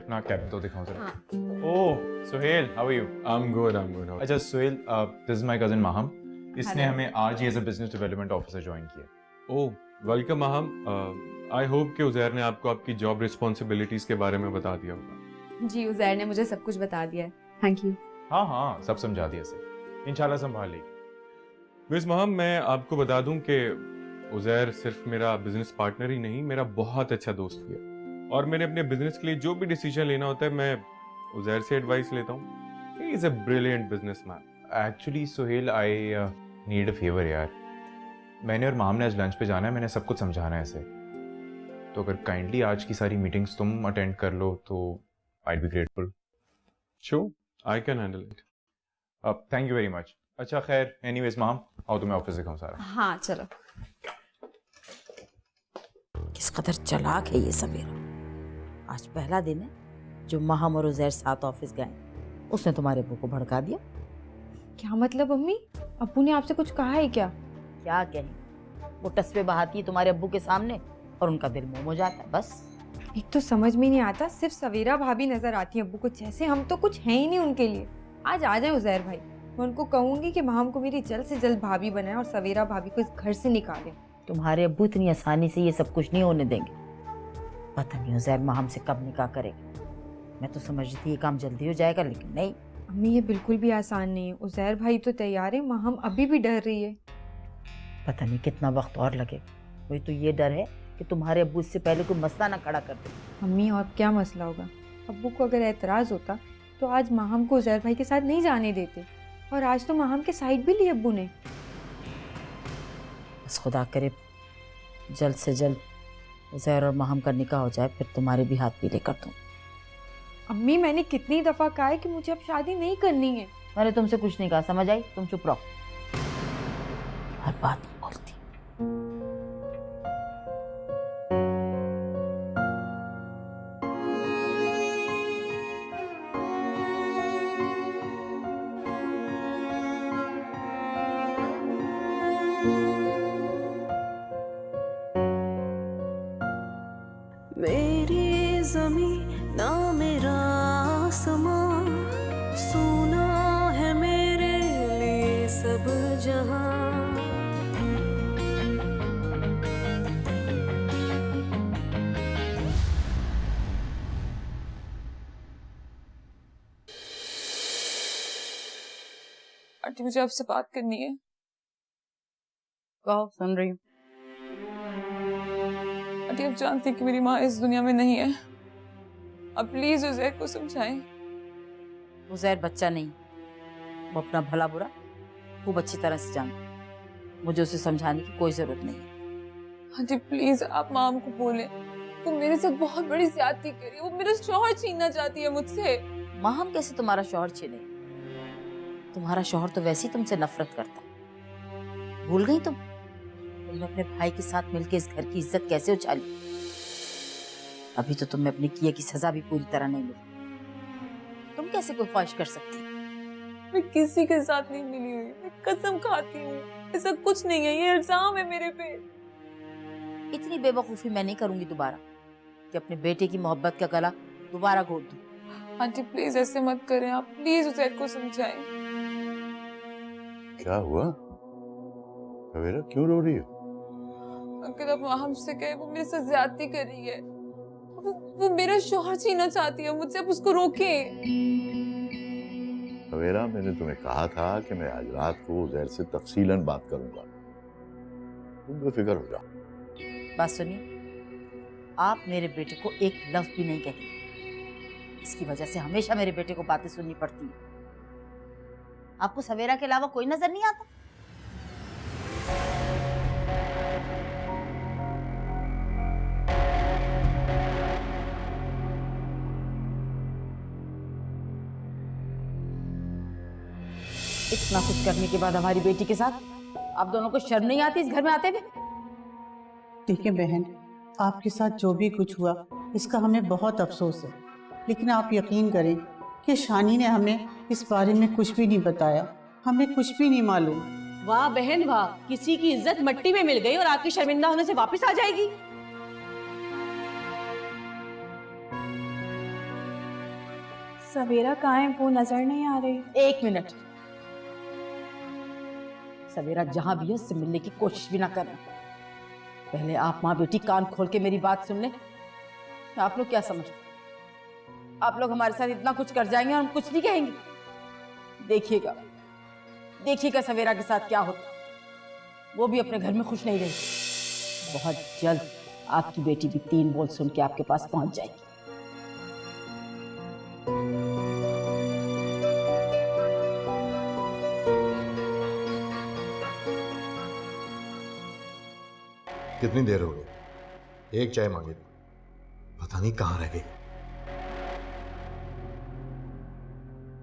अपना कैबिन तो दिखाऊं जरा। हाँ। Oh Suhel, how are you? I'm good. अच्छा Suhel, this is my cousin Maham. इसने Hello. हमें आज ही as a business development officer join किया। Oh, welcome अहम। I hope कि उज़ैर ने आपको आपकी जॉब रिस्पॉन्सिबिलिटीज के बारे में बता दिया होगा। जी उज़ैर ने मुझे सब कुछ बता दिया है, थैंक यू। हाँ हाँ, सब समझा दिया सर, इंशाल्लाह संभाल लेगी। मिस महम, मैं आपको बता दूं कि उज़ैर सिर्फ मेरा बिजनेस पार्टनर ही नहीं, मेरा बहुत अच्छा दोस्त भी है। और मैंने अपने बिजनेस के लिए जो भी डिसीजन लेना होता है, मैं उज़ैर से एडवाइस लेता हूँ। He is a brilliant businessman. Actually Suhel, I need a favour यार। मैंने और माम ने आज लंच पे जाना है, मैंने सब कुछ समझाना है इसे। तो अगर काइंडली आज की सारी मीटिंग्स तुम अटेंड कर लो तो I be grateful. Sure, I can handle it. Thank you very much. अच्छा खैर, एनीवेज माम, आओ तुम्हें ऑफिस दिखाऊं सारा। हाँ चलो। किस कदर चालाक है ये सवेरा। आज पहला दिन है जो महम और उज़ैर साथ ऑफिस गए, उसने तुम्हारे अब्बू को भड़का दिया। क्या मतलब अम्मी, अब्बू ने आपसे कुछ कहा है क्या? क्या कहें, वो टस्पे बहाती है तुम्हारे अब्बू के सामने और उनका दिल मोम हो जाता है बस। एक तो समझ में नहीं आता, सिर्फ सवेरा भाभी नजर आती है अब्बू को, जैसे हम तो कुछ है ही नहीं उनके लिए। आज आ जाए उज़ैर भाई, मैं उनको कहूंगी कि महम को मेरी जल्द से जल्द भाभी बनाए और सवेरा भाभी को इस घर से निकाले। तुम्हारे अब्बू इतनी आसानी से ये सब कुछ नहीं होने देंगे। पता नहीं उज़ैर महम से कब निकाह करेगी। मैं तो समझ रही थी ये काम जल्दी हो जाएगा, लेकिन नहीं। अम्मी ये बिल्कुल भी आसान नहीं है, उज़ैर भाई तो तैयार है, महम अभी भी डर रही है। पता नहीं कितना वक्त और लगेगा। मुझे तो ये डर है कि तुम्हारे अब्बू इससे पहले कोई मसला ना खड़ा कर दे। अम्मी और क्या मसला होगा, अब्बू को अगर एतराज़ होता तो आज महम को उज़ैर भाई के साथ नहीं जाने देते, और आज तो महम के साइड भी ली अब्बू ने। बस खुदा करे जल्द से जल्द उज़ैर और महम का निकाह हो जाए, फिर तुम्हारे भी हाथ पीले कर दूँ। अम्मी मैंने कितनी दफ़ा कहा है कि मुझे अब शादी नहीं करनी है। मैंने तुमसे कुछ नहीं कहा, समझ आई? तुम चुप रहो, हर बात नहीं बोलती। मेरी ज़मीं ना मेरा आसमां, सोना है मेरे लिए सब जहां। आंटी मुझे आपसे बात करनी है। कहो, सुन रही हूँ। आंटी आप जानती हैं कि मेरी माँ इस दुनिया में नहीं है, अब प्लीज उज़ैर को समझाएं। उज़ैर बच्चा नहीं, वो अपना भला बुरा खूब अच्छी तरह से जानता है। मुझे उसे समझाने की कोई जरूरत नहीं है। आंटी प्लीज आप माम को बोलें, वो मेरे साथ बहुत बड़ी ज्यादती करी, वो मेरा शौहर छीनना चाहती है मुझसे। महम कैसे तुम्हारा शौहर छीने? तुम्हारा शौहर तो वैसे ही तुमसे नफरत करता है। भूल गई तुमने अपने भाई के साथ मिलकर इस घर की इज्जत कैसे उछाली? अभी तो तुम्हें अपने किए की सजा भी पूरी तरह नहीं मिली। तुम कैसे कोई ख्वाहिश कर सकती? मैं किसी के साथ नहीं मिली हुई, मैं कसम खाती हूँ ऐसा कुछ नहीं है, ये इल्जाम है मेरे पे। इतनी बेवकूफी मैं नहीं करूंगी दोबारा कि अपने बेटे की मोहब्बत का गला दोबारा घोट दूं। आंटी प्लीज ऐसे मत करें, आप प्लीज उज़ैर को समझाएं। क्या हुआ सवेरा, क्यों रो रही हो? अगर आप हमसे कहे वो मेरे साथ ज्यादती कर रही है, वो मेरा शौहर छीनना चाहती है मुझसे, आप उसको रोकें। सवेरा, मैंने तुम्हें कहा था कि मैं आज रात को उज़ैर से तफसीलन बात करूंगा, तुम बेफिक्र हो जाओ। बात सुनिए, आप मेरे बेटे को एक लफ्ज भी नहीं कहेंगे। इसकी वजह से हमेशा मेरे बेटे को बातें सुननी पड़ती है। आपको सवेरा के अलावा कोई नजर नहीं आता? इतना कुछ करने के बाद हमारी बेटी के साथ आप दोनों को शर्म नहीं आती इस घर में आते हुए? देखिए बहन, आपके साथ जो भी कुछ हुआ इसका हमें बहुत अफसोस है, लेकिन आप यकीन करें कि शानी ने हमें इस बारे में कुछ भी नहीं बताया, हमें कुछ भी नहीं मालूम। वाह बहन वाह, किसी की इज्जत मट्टी में मिल गई और आपकी शर्मिंदा होने से वापस आ जाएगी। सवेरा कहाँ है? वो नजर नहीं आ रही। एक मिनट, सवेरा जहां भी है उससे मिलने की कोशिश भी ना करना। पहले आप माँ बेटी कान खोल के मेरी बात सुन ले। आप लोग क्या समझते, आप लोग हमारे साथ इतना कुछ कर जाएंगे और हम कुछ नहीं कहेंगे? देखिएगा देखिएगा सवेरा के साथ क्या होता, वो भी अपने घर में खुश नहीं रहेगी। बहुत जल्द आपकी बेटी भी 3 बोल सुन के आपके पास पहुंच जाएगी। कितनी देर हो गई? एक चाय मांगी थी, पता नहीं कहाँ रह गई।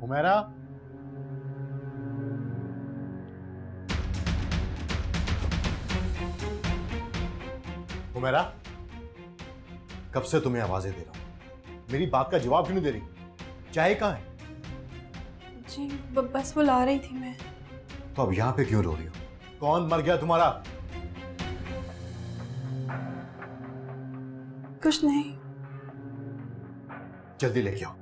हुमैरा, हुमैरा, कब से तुम्हें आवाजें दे रहा हूं, मेरी बात का जवाब क्यों नहीं दे रही? चाय कहाँ है? जी बस बुला रही थी मैं। तो अब यहां पे क्यों रो रही हो? कौन मर गया तुम्हारा? कुछ नहीं। जल्दी लेके आओ।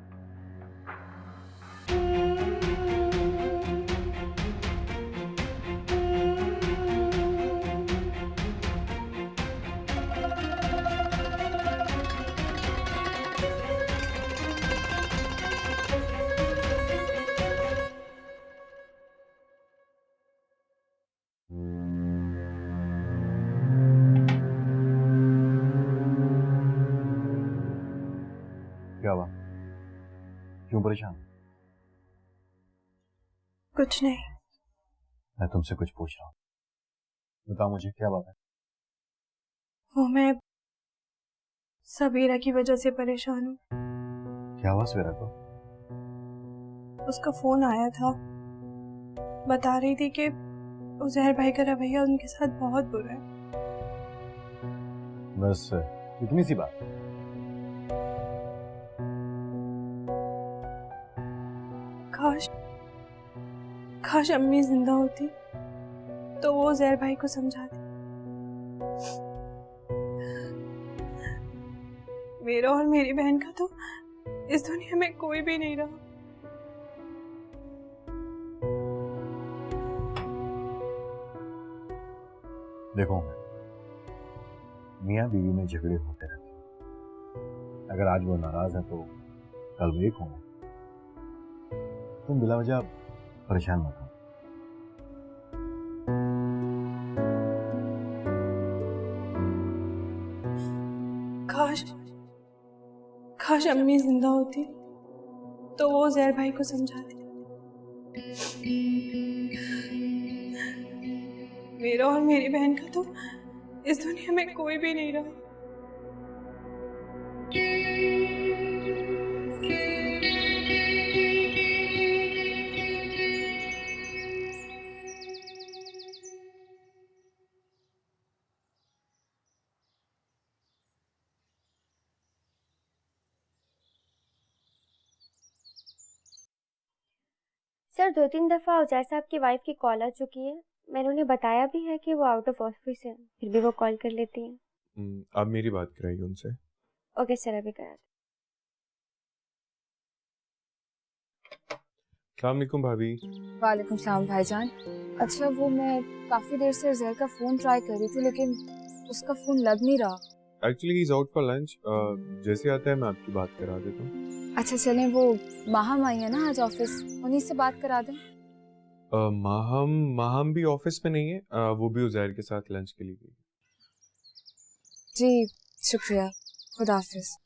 क्या हुआ? क्यों परेशान? कुछ नहीं। मैं तुमसे कुछ पूछ रहा हूं, बताओ मुझे क्या बात है? वो मैं सवेरा की वजह से परेशान हूँ। क्या हुआ सवेरा को? उसका फोन आया था, बता रही थी कि उजैर भाई का रवैया उनके साथ बहुत बुरा है। बस इतनी सी बात? काश अम्मी जिंदा होती तो वो उजैर भाई को समझाती। मेरा और मेरी बहन का तो इस दुनिया में कोई भी नहीं रहा। देखो, मियाँ बीवी में झगड़े होते रहते हैं। अगर आज वो नाराज है तो कल वो एक होंगे। तुम बिला वजह परेशान मत हो। काश अम्मी जिंदा होती तो वो उजैर भाई को समझाती। मेरा और मेरी बहन का तो इस दुनिया में कोई भी नहीं रहा। सर 2-3 दफ़ा उजैर साहब की वाइफ की कॉल आ चुकी है। मैंने उन्हें बताया भी है कि वो आउट ऑफ ऑफिस है, फिर भी वो कॉल कर लेती हैं। आप मेरी बात कराइए उनसे। ओके सर, अभी करा। अस्सलाम वालेकुम भाभी। वालेकुम सलाम भाईजान। अच्छा, वो मैं काफी देर से उजैर का फोन ट्राई कर रही थी लेकिन उसका फोन लग नहीं रहा। Actually he is out for lunch. जैसे आता है मैं आपकी बात करा देता हूँ। अच्छा चलें, वो माहम आई है ना आज ऑफिस, उन्हीं से बात करा दें। माहम भी ऑफिस में नहीं है, वो भी उजैर के साथ लंच के लिए गई। जी शुक्रिया, खुदा हाफिज।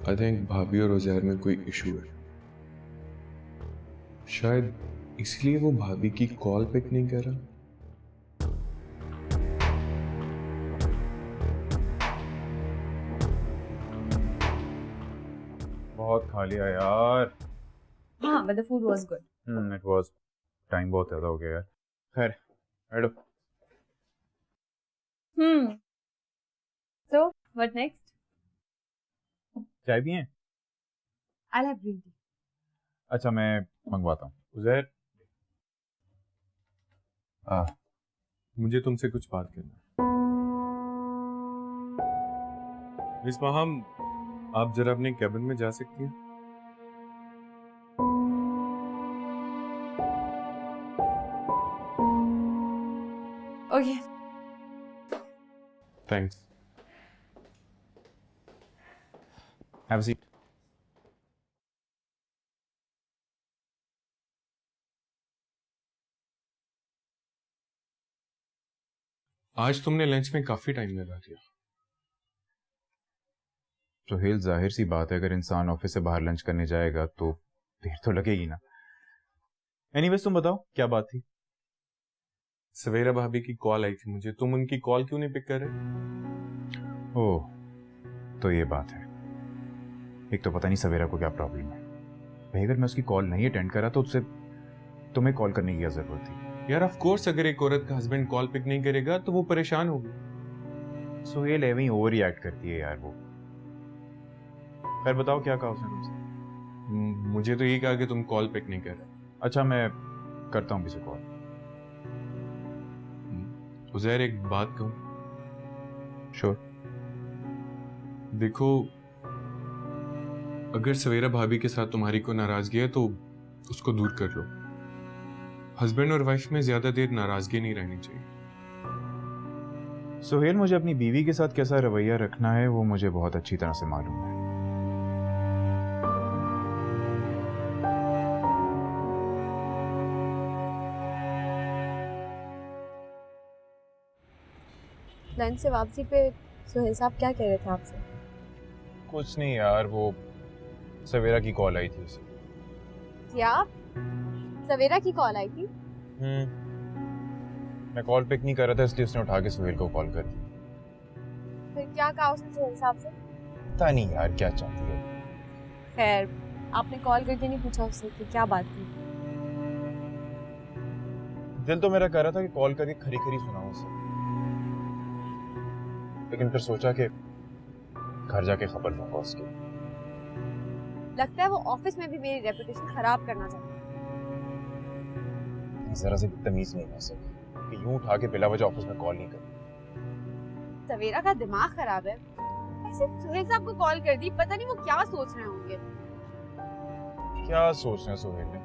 आई थिंक भाभी और उजैर में कोई इशू है, शायद इसलिए वो भाभी की कॉल पिक नहीं कर रहा। बहुत खा लिया यार। हाँ, but the food was good. It was. Time बहुत ज़्यादा हो गया यार। खैर, बैठो। So, what next? चाय पिए? I'll have green tea. अच्छा मैं मंगवाता हूँ। उजैर, आ, मुझे तुमसे कुछ बात करना है। मिस माहम, आप जरा अपने कैबिन में जा सकती हैं? Okay. Thanks. Have a seat. आज तुमने लंच में काफी टाइम लगा दिया। सोहेल, जाहिर सी बात है, अगर इंसान ऑफिस से बाहर लंच करने जाएगा तो देर तो लगेगी ना। एनीवेज तुम बताओ क्या बात थी? सवेरा भाभी की कॉल आई थी मुझे, तुम उनकी कॉल क्यों नहीं पिक कर रहे? ओह, तो ये बात है। एक तो पता नहीं सवेरा को क्या प्रॉब्लम है भाई, अगर मैं उसकी कॉल नहीं अटेंड करा तो उससे तुम्हें कॉल करने की क्या जरूरत थी? यार ऑफ कोर्स, अगर एक औरत का हस्बैंड कॉल पिक नहीं करेगा तो वो परेशान होगी। सोहेल एवं ओवर रिएक्ट करती है यार वो। फिर बताओ क्या कहा उसने तुमसे? मुझे तो ये कहा कि तुम कॉल पिक नहीं कर रहे। अच्छा मैं करता हूँ किसी कॉल। उजैर, एक बात कहूं? श्योर। देखो, अगर सवेरा भाभी के साथ तुम्हारी को नाराजगी है तो उसको दूर कर लो। हस्बैंड और वाइफ में ज्यादा देर नाराजगी नहीं रहनी चाहिए। सोहेल, मुझे अपनी बीवी के साथ कैसा रवैया रखना है वो मुझे बहुत अच्छी तरह से मालूम है। लंच से वापसी पे सोहेल साहब क्या कह रहे थे आपसे? कुछ नहीं यार, वो सवेरा की कॉल आई थी उसे। क्या सवेरा की कॉल आई थी? मैं कॉल पिक नहीं कर रहा था इसलिए उसने उठा के सोहेल को कॉल कर दी। फिर क्या कहा उसने सोहेल साहब से? पता नहीं यार क्या चाहती है। खैर, आपने कॉल करके नहीं पूछा उससे कि क्या बात थी? दिल तो मेरा कह रहा था कि कॉल करके खरी खरी सुनाऊं उसे, लेकिन फिर सोचा कि घर जाके खबर दूंगा उसकी। लगता है वो ऑफिस में भी मेरी रेपुटेशन खराब करना चाहता है। जरा से भी तमीज नहीं हो सकी कि यूं उठा के बिला वजह ऑफिस में कॉल नहीं कर। सवेरा का दिमाग खराब है। ऐसे सोहेल साहब को कॉल कर दी, पता नहीं वो क्या सोच रहे होंगे। क्या सोच रहे हैं सोहेल ने?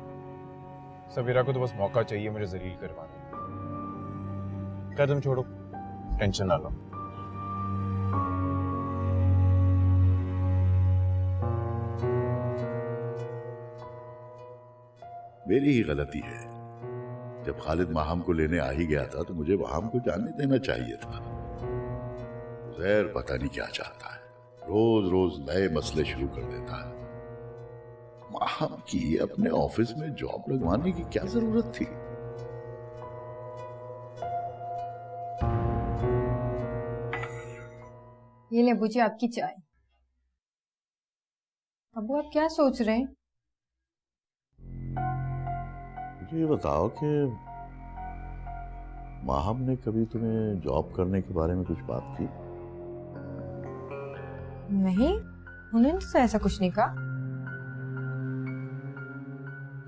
सवेरा को तो बस मौका चाहिए मुझे जलील करवाने। क्या तुम छोड़ो, टेंशन ना लो। मेरी ही गलती है। जब खालिद माहम को लेने आ ही गया था तो मुझे माहम को जाने देना चाहिए था। उजैर पता नहीं क्या चाहता है, रोज रोज नए मसले शुरू कर देता है। माहम की अपने ऑफिस में जॉब लगवाने की क्या जरूरत थी? ये ले अबू जी आपकी चाय। अबू आप क्या सोच रहे हैं? मुझे ये बताओ कि माहम ने कभी तुम्हें जॉब करने के बारे में कुछ बात की? नहीं, उन्होंने तो ऐसा कुछ नहीं कहा।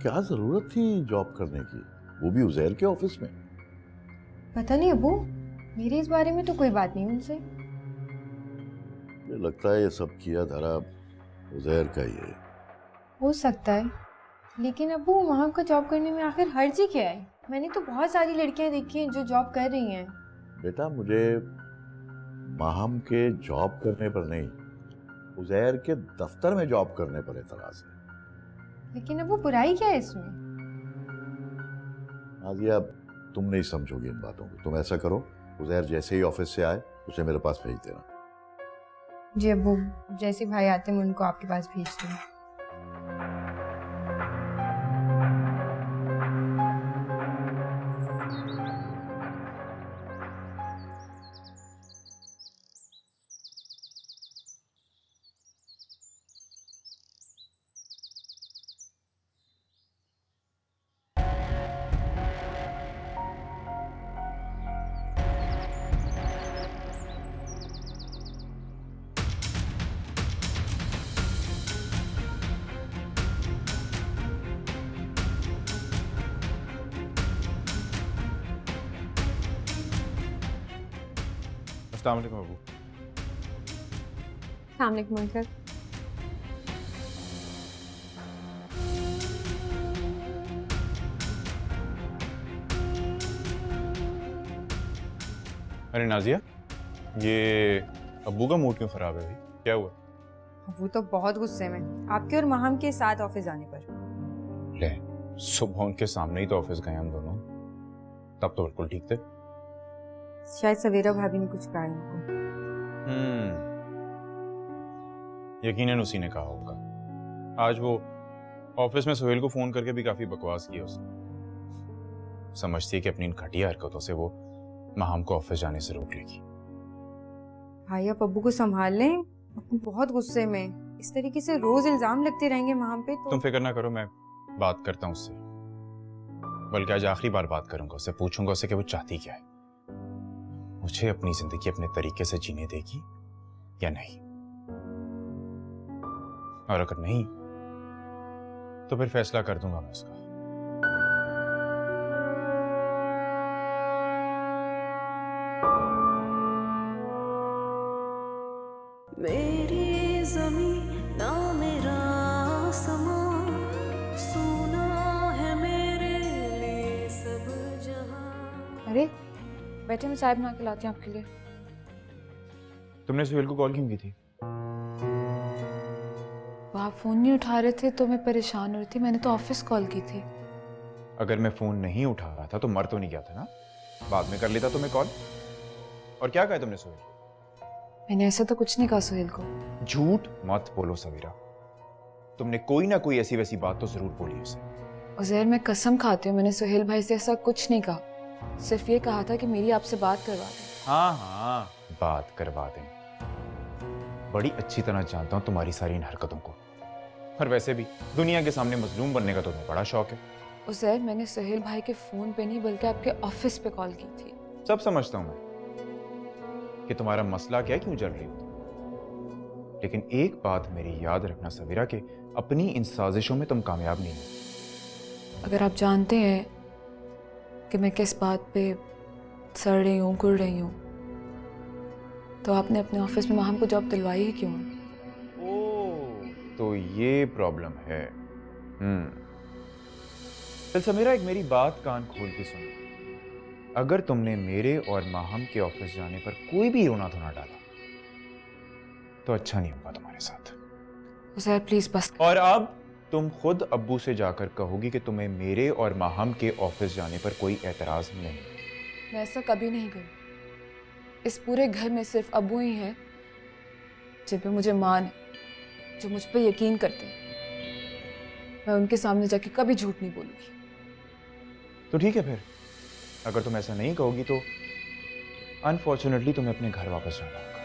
क्या जरूरत थी जॉब करने की, वो भी उजैर के ऑफिस में? पता नहीं अबू, मेरी इस बारे में तो कोई बात नहीं उनसे। मुझे लगता है ये सब किया धरा उजैर का ही है। हो सकता है, लेकिन अबू वहाँ का जॉब करने में आखिर हर्ज ही क्या है? मैंने तो बहुत सारी लड़कियां देखी हैं जो जॉब कर रही हैं। बेटा, मुझे माहम के जॉब करने पर नहीं, उजैर के दफ्तर में जॉब करने पर एतराज है। लेकिन अबू बुराई क्या है इसमें? नाजिया, तुम नहीं समझोगी इन बातों को। तुम ऐसा करो, उजैर जैसे ही ऑफिस से आए उसे मेरे पास भेज देना। जी अबू, जैसे भाई आते हैं मैं उनको आपके पास भेज दूँ। अस्सलाम वालेकुम अबू। अस्सलाम वालेकुम अंकल। अरे नाजिया, ये अब्बू का मूड क्यों खराब है भाई? क्या हुआ? वो तो बहुत गुस्से में आपके और माहम के साथ ऑफिस जाने पर। ले, सुबह उनके सामने ही तो ऑफिस गए हम दोनों, तब तो बिल्कुल ठीक थे। शायद सवेरा भाभी ने कुछ कहा इनको। यकीनन उसी ने कहा होगा। आज वो ऑफिस में सोहेल को फोन करके भी काफी बकवास किया उसने। समझती है कि अपनी इन घटिया हरकतों से वो माहम को ऑफिस जाने से रोक लेगी। भाई आप अब्बू को संभाल लें, अब्बू बहुत गुस्से में। इस तरीके से रोज इल्जाम लगते रहेंगे माहम पे तो। तुम फिक्र ना करो, मैं बात करता हूँ उससे। बल्कि आज आखिरी बार बात करूंगा उससे, पूछूंगा उससे कि वो चाहती क्या है, मुझे अपनी जिंदगी अपने तरीके से जीने देगी या नहीं। और अगर नहीं तो फिर फैसला कर दूंगा मैं उसका। मेरी ज़मीं ना मेरा आसमां, सुना है मेरे लिए सब जहां। अरे बैठे, मैं चाय बना के लाती हूँ आपके लिए। तुमने सुहेल को कॉल क्यों की थी? वो आप फोन नहीं उठा रहे थे तो मैं परेशान हो रही थी, मैंने तो ऑफिस कॉल की थी। अगर मैं फोन नहीं उठा रहा था तो मर तो नहीं गया था ना, बाद में कर लेता तुम्हें कॉल। और क्या कहा तुमने सुहेल? मैंने ऐसा तो कुछ नहीं कहा सुहेल को। झूठ मत बोलो सवीरा, तुमने कोई ना कोई ऐसी वैसी बात तो जरूर बोली उसे। उज़ैर, मैं कसम खाती हूँ मैंने सुहेल भाई से ऐसा कुछ नहीं कहा। सिर्फ ये कहा था कि मेरी आपसे बात करवा दें। हाँ, बात करवा दें। बड़ी अच्छी तरह जानता हूँ तुम्हारी सारी इन हरकतों को, और वैसे भी दुनिया के सामने मजलूम बनने का तुम्हें बड़ा शौक है। उज़ैर, मैंने सुहेल भाई के फोन पे नहीं बल्कि आपके ऑफिस पे कॉल की थी। सब समझता हूं मैं कि तुम्हारा मसला क्या है, क्यों जल रही हो तुम। लेकिन एक बात मेरी याद रखना सवीरा, कि अपनी इन साजिशों में तुम कामयाब नहीं हो। अगर आप जानते हैं कि मैं किस बात पे सड़ रही हूँ, कुड़ रही हूँ, तो आपने अपने ऑफिस में माहम को जॉब दिलवाई ही क्यों? तो ये प्रॉब्लम है। चल समीरा, एक मेरी बात कान खोल के सुन। अगर तुमने मेरे और माहम के ऑफिस जाने पर कोई भी रोना धोना डाला तो अच्छा नहीं होगा तुम्हारे साथ। उज़ैर प्लीज बस। और अब तुम खुद अब्बू से जाकर कहोगी कि तुम्हें मेरे और माहम के ऑफिस जाने पर कोई एतराज नहीं। मैं ऐसा कभी नहीं करूँ। इस पूरे घर में सिर्फ अब्बू ही हैं जिन पे मुझे मान है, जो मुझ पे यकीन करते हैं। मैं उनके सामने जाके कभी झूठ नहीं बोलूंगी। तो ठीक है, फिर अगर तुम ऐसा नहीं कहोगी तो अनफॉर्चुनेटली तुम्हें अपने घर वापस जाना होगा।